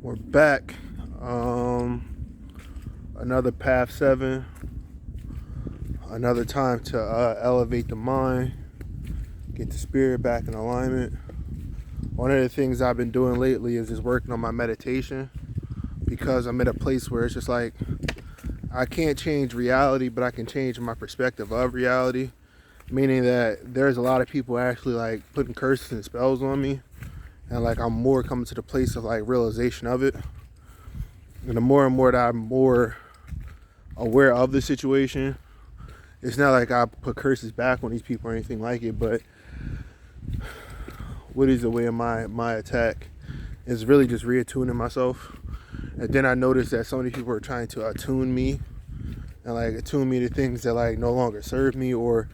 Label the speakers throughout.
Speaker 1: We're back. Another Path 7. Another time to elevate the mind, get the spirit back in alignment. One of the things I've been doing lately is just working on my meditation, because I'm at a place where it's just like I can't change reality, but I can change my perspective of reality. Meaning that there's a lot of people actually like putting curses and spells on me, and like I'm more coming to the place of like realization of it. And the more and more that I'm more aware of the situation, it's not like I put curses back on these people or anything like it, but what is the way of my attack is really just reattuning myself. And then I noticed that so many people are trying to attune me and like attune me to things that like no longer serve me, or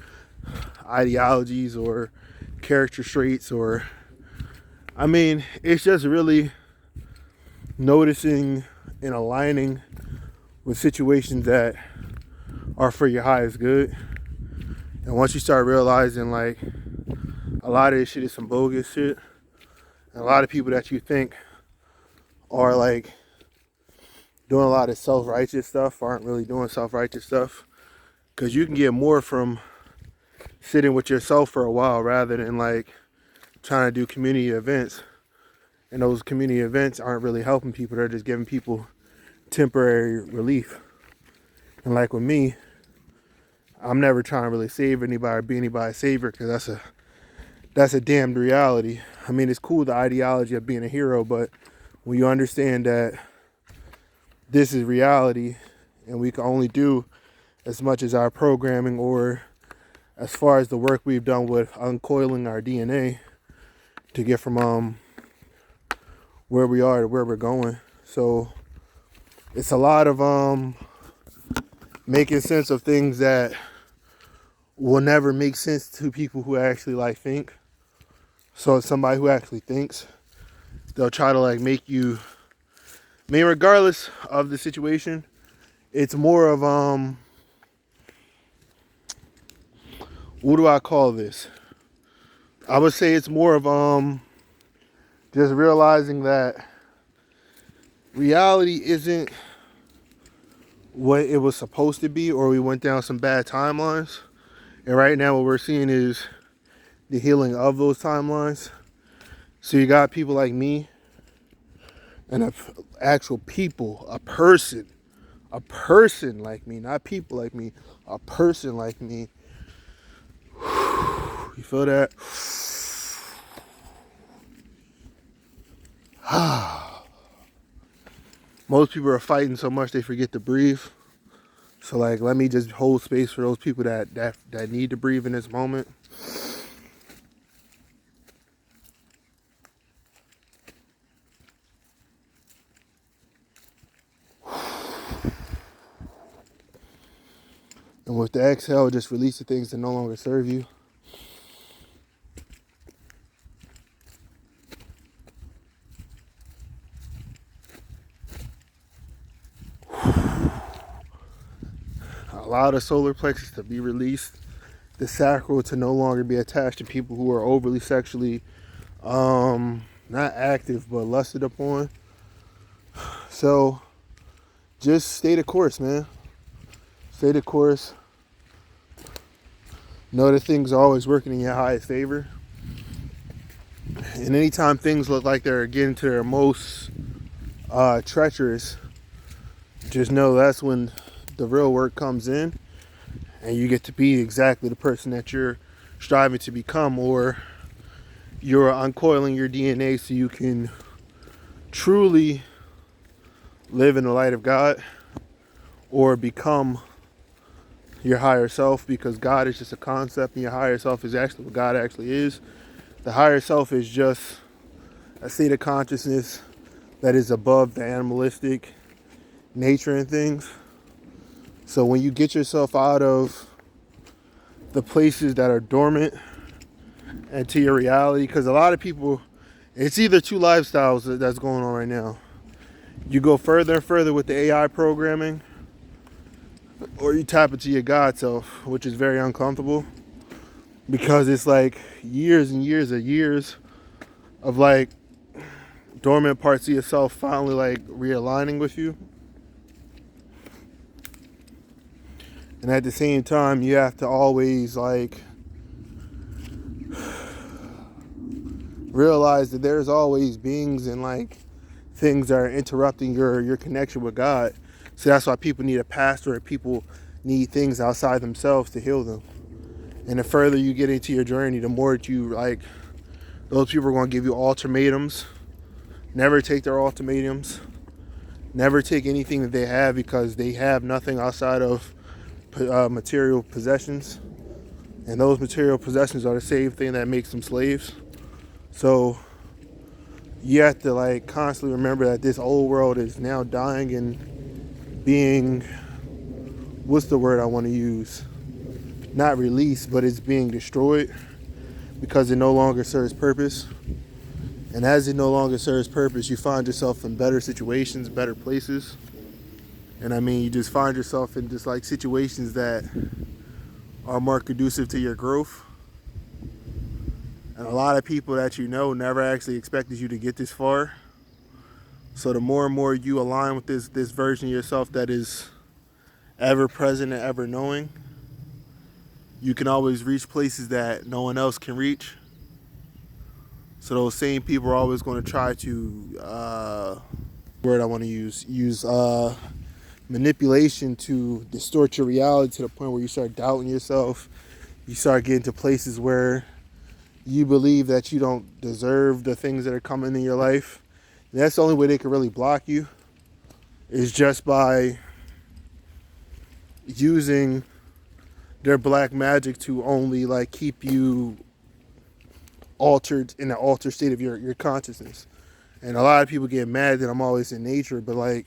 Speaker 1: ideologies or character traits, or I mean, it's just really noticing and aligning with situations that are for your highest good. And once you start realizing like a lot of this shit is some bogus shit, and a lot of people that you think are like doing a lot of self-righteous stuff aren't really doing self-righteous stuff, because you can get more from sitting with yourself for a while rather than like trying to do community events. And those community events aren't really helping people, they're just giving people temporary relief. And like with me, I'm never trying to really save anybody or be anybody's savior, because that's a damned reality. I mean, it's cool, the ideology of being a hero, but when you understand that this is reality and we can only do as much as our programming, or as far as the work we've done with uncoiling our DNA to get from where we are to where we're going. So it's a lot of making sense of things that will never make sense to people who actually like think. So it's somebody who actually thinks, they'll try to like make you, I mean, regardless of the situation, it's more of what do I call this? I would say it's more of just realizing that reality isn't what it was supposed to be, or we went down some bad timelines. And right now what we're seeing is the healing of those timelines. So you got people like me, and an actual people, a person like me, not people like me, a person like me. You feel that? Most people are fighting so much they forget to breathe. So like, let me just hold space for those people that need to breathe in this moment. And with the exhale, just release the things that no longer serve you. Allow the solar plexus to be released. The sacral to no longer be attached to people who are overly sexually, not active, but lusted upon. So just stay the course, man. Stay the course. Know that things are always working in your highest favor. And anytime things look like they're getting to their most treacherous, just know that's when the real work comes in, and you get to be exactly the person that you're striving to become, or you're uncoiling your DNA so you can truly live in the light of God, or become your higher self, because God is just a concept and your higher self is actually what God actually is. The higher self is just a state of consciousness that is above the animalistic nature and things. So when you get yourself out of the places that are dormant and to your reality, because a lot of people, it's either two lifestyles that's going on right now. You go further and further with the AI programming, or you tap into your God self, which is very uncomfortable, because it's like years and years of like dormant parts of yourself finally like realigning with you. And at the same time, you have to always like realize that there's always beings and like things that are interrupting your connection with God. So that's why people need a pastor, and people need things outside themselves to heal them. And the further you get into your journey, the more that you like, those people are going to give you ultimatums. Never take their ultimatums. Never take anything that they have, because they have nothing outside of material possessions. And those material possessions are the same thing that makes them slaves. So you have to like constantly remember that this old world is now dying and being, what's the word I want to use? Not released, but it's being destroyed, because it no longer serves purpose. And as it no longer serves purpose, you find yourself in better situations, better places. And I mean, you just find yourself in just like situations that are more conducive to your growth. And a lot of people that you know never actually expected you to get this far. So the more and more you align with this version of yourself that is ever present and ever knowing, you can always reach places that no one else can reach. So those same people are always going to try to, word I want to use manipulation to distort your reality to the point where you start doubting yourself. You start getting to places where you believe that you don't deserve the things that are coming in your life. And that's the only way they can really block you, is just by using their black magic to only like keep you altered in an altered state of your consciousness. And a lot of people get mad that I'm always in nature, but like,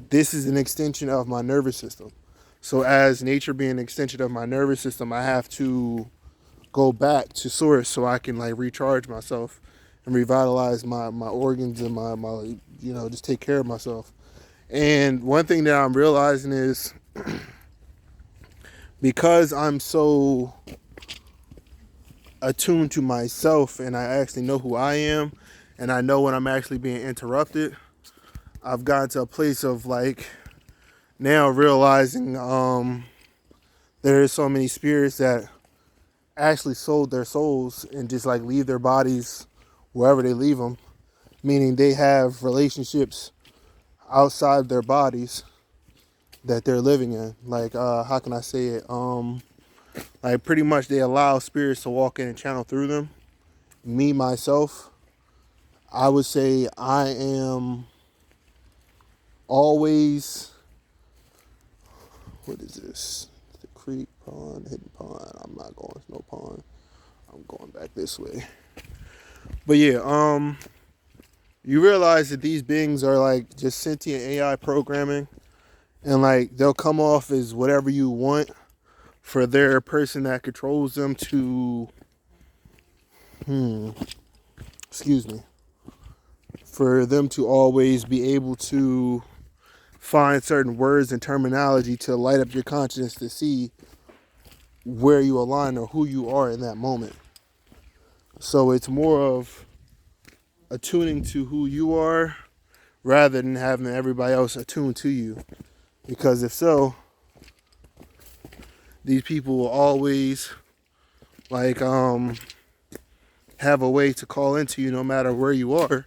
Speaker 1: this is an extension of my nervous system. So as nature being an extension of my nervous system, I have to go back to source so I can like recharge myself and revitalize my organs and my just take care of myself. And one thing that I'm realizing is because I'm so attuned to myself and I actually know who I am and I know when I'm actually being interrupted, I've gotten to a place of like now realizing there is so many spirits that actually sold their souls and just like leave their bodies wherever they leave them, meaning they have relationships outside their bodies that they're living in. Like how can I say it? Like pretty much they allow spirits to walk in and channel through them. Me myself, I would say I am always, what is this? The creek, pond, hidden pond. I'm not going to no pond. I'm going back this way. But yeah, you realize that these beings are like just sentient AI programming, and like they'll come off as whatever you want for their person that controls them to, for them to always be able to find certain words and terminology to light up your consciousness to see where you align or who you are in that moment. So it's more of attuning to who you are rather than having everybody else attune to you. Because if so, these people will always like have a way to call into you no matter where you are,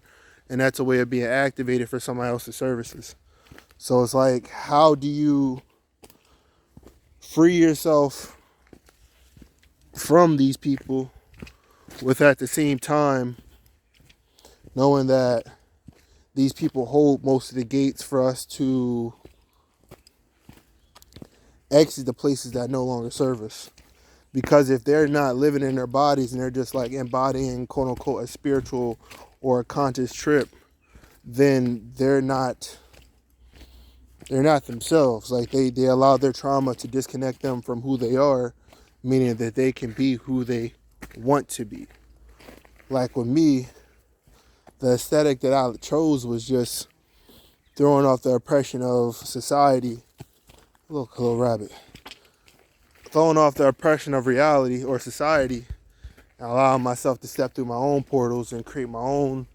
Speaker 1: and that's a way of being activated for somebody else's services. So it's like, how do you free yourself from these people with at the same time knowing that these people hold most of the gates for us to exit the places that no longer serve us? Because if they're not living in their bodies and they're just like embodying quote unquote a spiritual or a conscious trip, then they're not themselves. Like they allow their trauma to disconnect them from who they are, meaning that they can be who they want to be. Like with me, the aesthetic that I chose was just throwing off the oppression of society. Look, little rabbit. Throwing off the oppression of reality or society and allowing myself to step through my own portals and create my own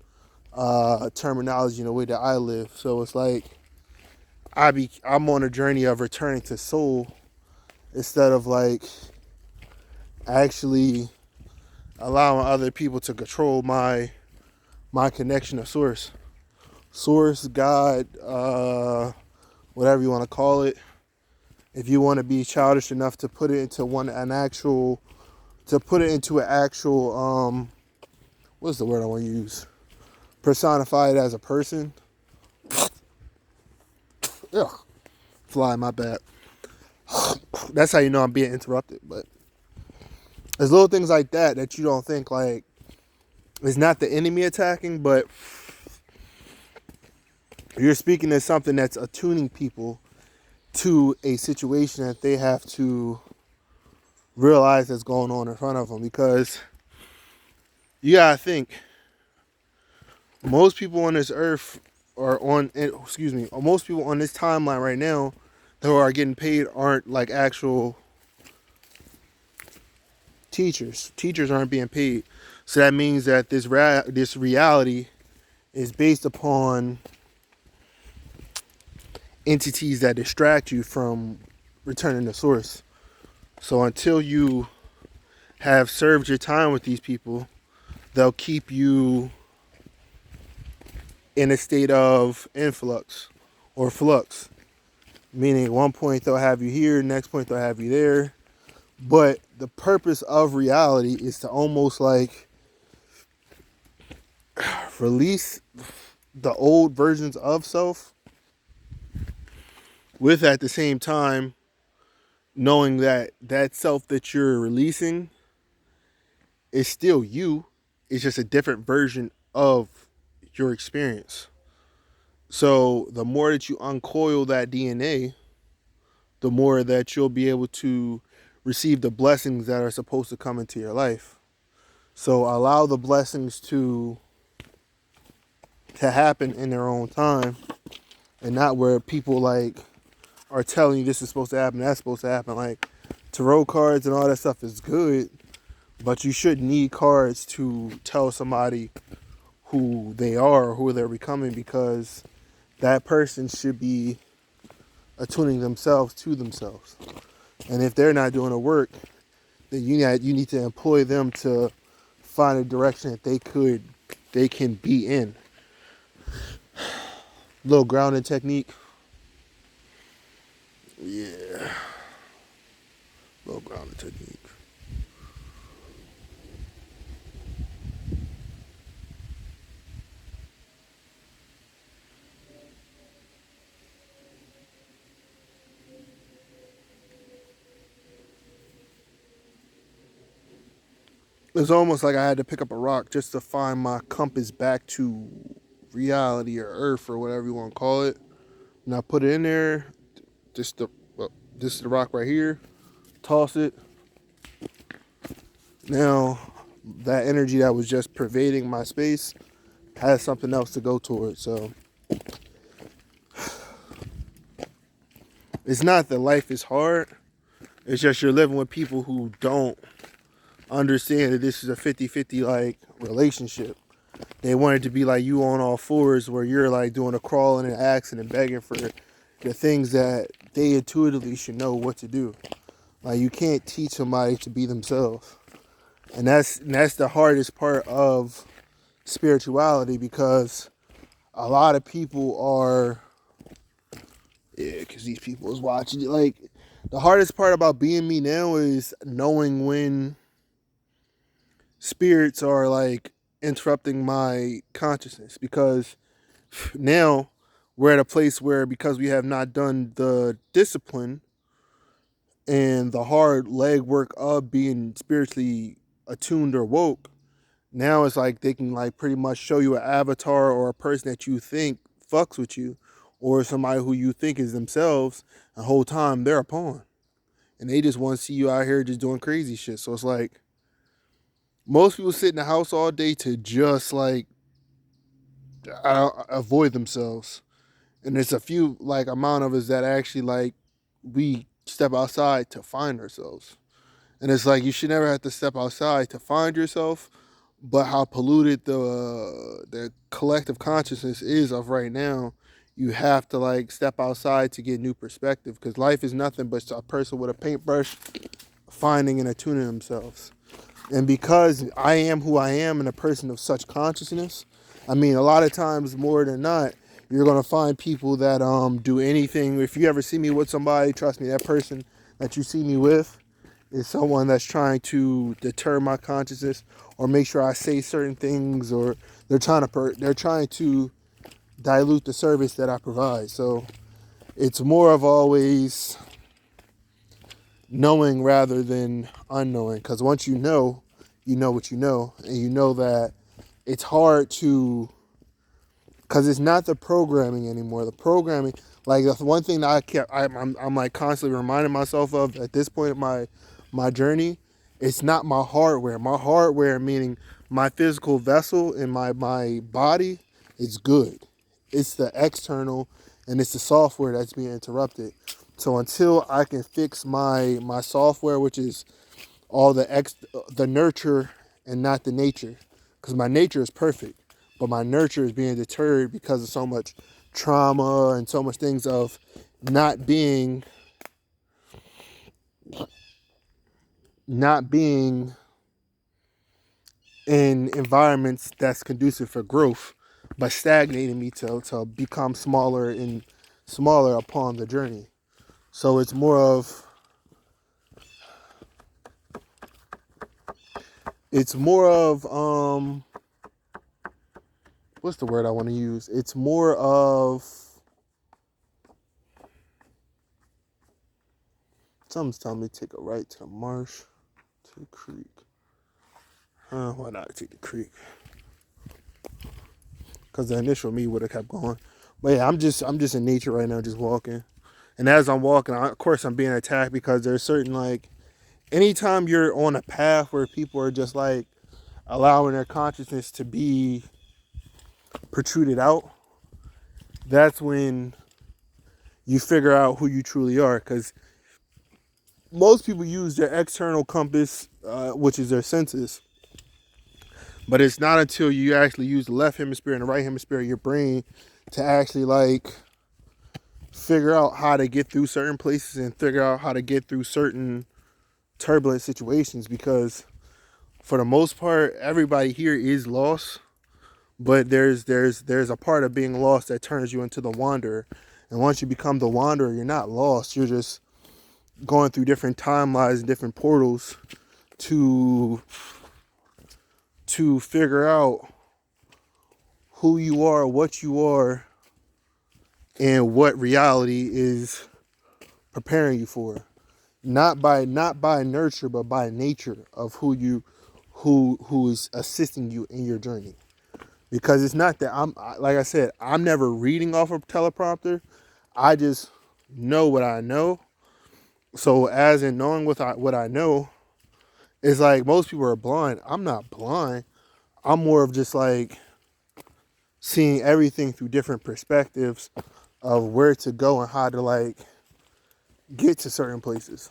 Speaker 1: terminology in the way that I live. So it's like I'm on a journey of returning to soul instead of like actually allowing other people to control my connection to source, God, whatever you want to call it. If you want to be childish enough to put it into an actual what's the word I want to use? Personify it as a person. Ugh, fly, my bad. That's how you know I'm being interrupted. But there's little things like that you don't think like it's not the enemy attacking, but you're speaking to something that's attuning people to a situation that they have to realize that's going on in front of them. Because you gotta think, most people on this earth most people on this timeline right now who are getting paid aren't like actual teachers. Teachers aren't being paid. So that means that this reality is based upon entities that distract you from returning to source. So until you have served your time with these people, they'll keep you in a state of influx or flux. Meaning at one point they'll have you here, next point they'll have you there. But the purpose of reality is to almost like release the old versions of self, with at the same time knowing that that self that you're releasing is still you. It's just a different version of your experience. So the more that you uncoil that DNA, the more that you'll be able to receive the blessings that are supposed to come into your life. So allow the blessings to happen in their own time, and not where people like are telling you this is supposed to happen, that's supposed to happen. Like tarot cards and all that stuff is good, but you shouldn't need cards to tell somebody who they are or who they're becoming, because that person should be attuning themselves to themselves. And if they're not doing the work, then you need to employ them to find a direction that they can be in. Little grounding technique. Yeah. Little grounding technique. It's almost like I had to pick up a rock just to find my compass back to reality or earth or whatever you want to call it. And I put it in there. Just the this is the rock right here. Toss it. Now that energy that was just pervading my space has something else to go towards. So it's not that life is hard. It's just you're living with people who don't understand that this is a 50-50 like relationship. They want it to be like you on all fours, where you're like doing a crawling and asking and begging for the things that they intuitively should know what to do. Like you can't teach somebody to be themselves. And that's the hardest part of spirituality, because a lot of people are, because these people is watching it. Like the hardest part about being me now is knowing when spirits are like interrupting my consciousness, because now we're at a place where, because we have not done the discipline and the hard leg work of being spiritually attuned or woke, now it's like they can like pretty much show you an avatar or a person that you think fucks with you, or somebody who you think is themselves. The whole time they're a pawn, and they just want to see you out here just doing crazy shit. So it's like most people sit in the house all day to just like avoid themselves, and there's a few like amount of us that actually like we step outside to find ourselves. And it's like you should never have to step outside to find yourself, but how polluted the collective consciousness is of right now, you have to like step outside to get new perspective, because life is nothing but a person with a paintbrush finding and attuning themselves. And because I am who I am and a person of such consciousness, I mean, a lot of times more than not, you're gonna find people that do anything. If you ever see me with somebody, trust me, that person that you see me with is someone that's trying to deter my consciousness or make sure I say certain things, or they're trying to dilute the service that I provide. So it's more of always knowing rather than unknowing, because once you know what you know, and you know that it's hard to, because it's not the programming anymore. The programming, like the one thing that I'm like constantly reminding myself of at this point in my journey, it's not my hardware. My hardware, meaning my physical vessel and my body, is good. It's the external and it's the software that's being interrupted. So until I can fix my software, which is all the nurture and not the nature, because my nature is perfect, but my nurture is being deterred because of so much trauma and so much things of not being in environments that's conducive for growth, but stagnating me to become smaller and smaller upon the journey. So it's more of what's the word I want to use? It's more of something's telling me to take a right to the marsh, to the creek. Why not take the creek? Because the initial me would have kept going. But yeah, I'm just in nature right now, just walking. And as I'm walking, of course I'm being attacked, because there's certain, like, anytime you're on a path where people are just like allowing their consciousness to be protruded out, that's when you figure out who you truly are. Because most people use their external compass, which is their senses, but it's not until you actually use the left hemisphere and the right hemisphere of your brain to actually like figure out how to get through certain places and figure out how to get through certain turbulent situations. Because for the most part, everybody here is lost, but there's a part of being lost that turns you into the wanderer. And once you become the wanderer, you're not lost. You're just going through different timelines and different portals to figure out who you are, what you are, and what reality is preparing you for. Not by nurture, but by nature of who is assisting you in your journey. Because it's not that like I said, I'm never reading off a teleprompter. I just know what I know. So as in knowing what I know, it's like most people are blind. I'm not blind. I'm more of just like seeing everything through different perspectives of where to go and how to like get to certain places.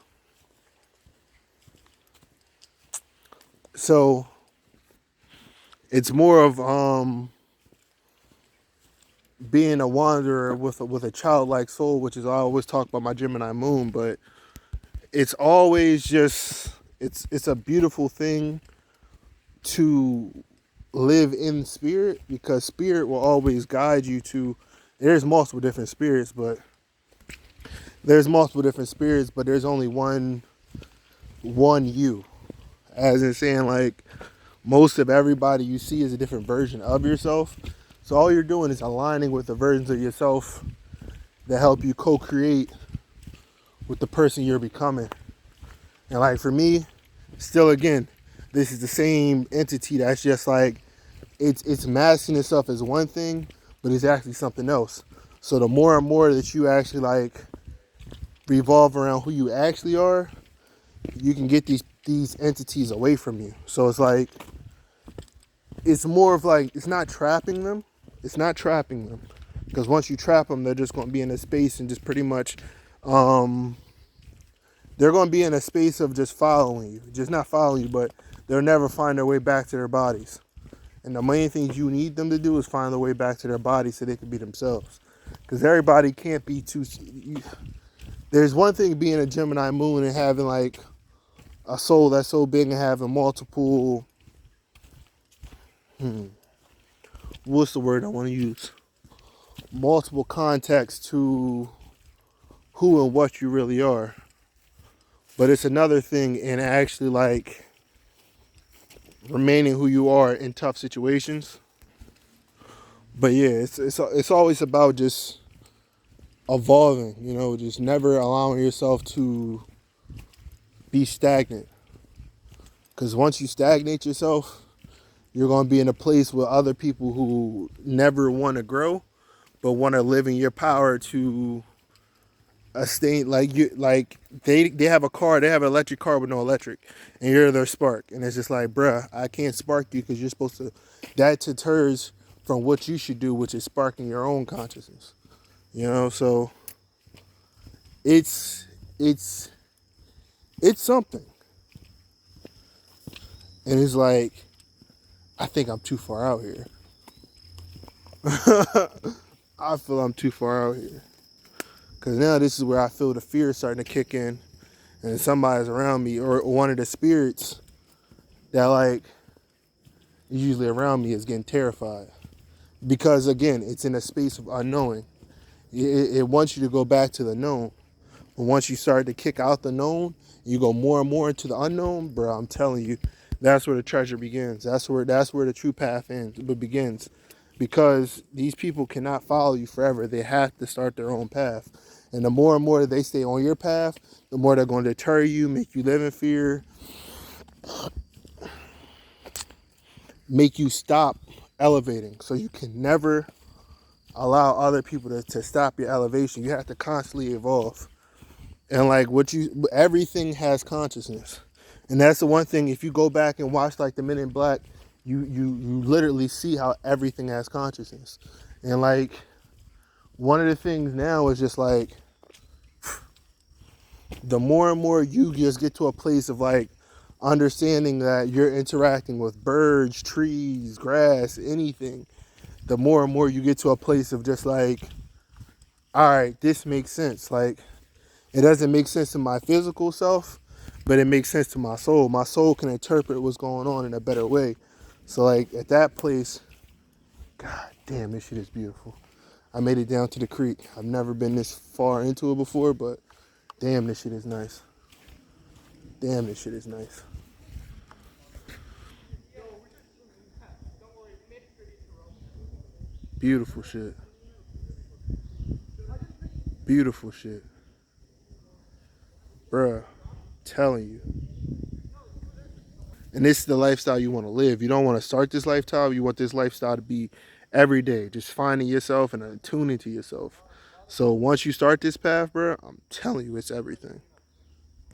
Speaker 1: So it's more of being a wanderer with a childlike soul, which is I always talk about my Gemini moon, but it's always just it's a beautiful thing to live in spirit, because spirit will always guide you to. There's multiple different spirits, but there's only one you. As in saying, like, most of everybody you see is a different version of yourself. So all you're doing is aligning with the versions of yourself that help you co-create with the person you're becoming. And like for me, still again, this is the same entity that's just like it's masking itself as one thing, but it's actually something else. So the more and more that you actually like revolve around who you actually are, you can get these entities away from you. So it's like it's more of like it's not trapping them. Because once you trap them, they're just going to be in a space and just pretty much they're going to be in a space of just following you. Just not following you, but they'll never find their way back to their bodies. And the main things you need them to do is find their way back to their bodies so they can be themselves. Because everybody can't be too. There's one thing being a Gemini moon and having like a soul that's so big and having multiple. What's the word I want to use? Multiple contexts to who and what you really are. But it's another thing in actually like remaining who you are in tough situations. But yeah, it's always about just evolving, you know, just never allowing yourself to be stagnant. Because once you stagnate yourself, you're going to be in a place with other people who never want to grow, but want to live in your power to a state like you, like they have a car, they have an electric car with no electric, and you're their spark, and it's just like, bruh, I can't spark you because you're supposed to. That deters from what you should do, which is sparking your own consciousness. You know, so it's something, and it's like I think I'm too far out here. I feel I'm too far out here. Because now this is where I feel the fear starting to kick in. And somebody's around me, or one of the spirits that like is usually around me is getting terrified. Because again, it's in a space of unknowing. It wants you to go back to the known. But once you start to kick out the known, you go more and more into the unknown, bro, I'm telling you, that's where the treasure begins. That's where the true path begins. Because these people cannot follow you forever. They have to start their own path. And the more and more they stay on your path, the more they're going to deter you, make you live in fear, make you stop elevating. So you can never allow other people to stop your elevation. You have to constantly evolve. And like everything has consciousness. And that's the one thing, if you go back and watch like the Men in Black, you literally see how everything has consciousness. And like one of the things now is just like the more and more you just get to a place of like understanding that you're interacting with birds, trees, grass, anything, the more and more you get to a place of just like, all right, this makes sense. Like it doesn't make sense to my physical self, but it makes sense to my soul. My soul can interpret what's going on in a better way. So like at that place, God damn, this shit is beautiful. I made it down to the creek. I've never been this far into it before, but damn, this shit is nice. Damn, this shit is nice. Beautiful shit. Beautiful shit. Bruh, telling you. And this is the lifestyle you want to live. You don't want to start this lifestyle. You want this lifestyle to be every day, just finding yourself and attuning to yourself. So once you start this path, bro, I'm telling you, it's everything.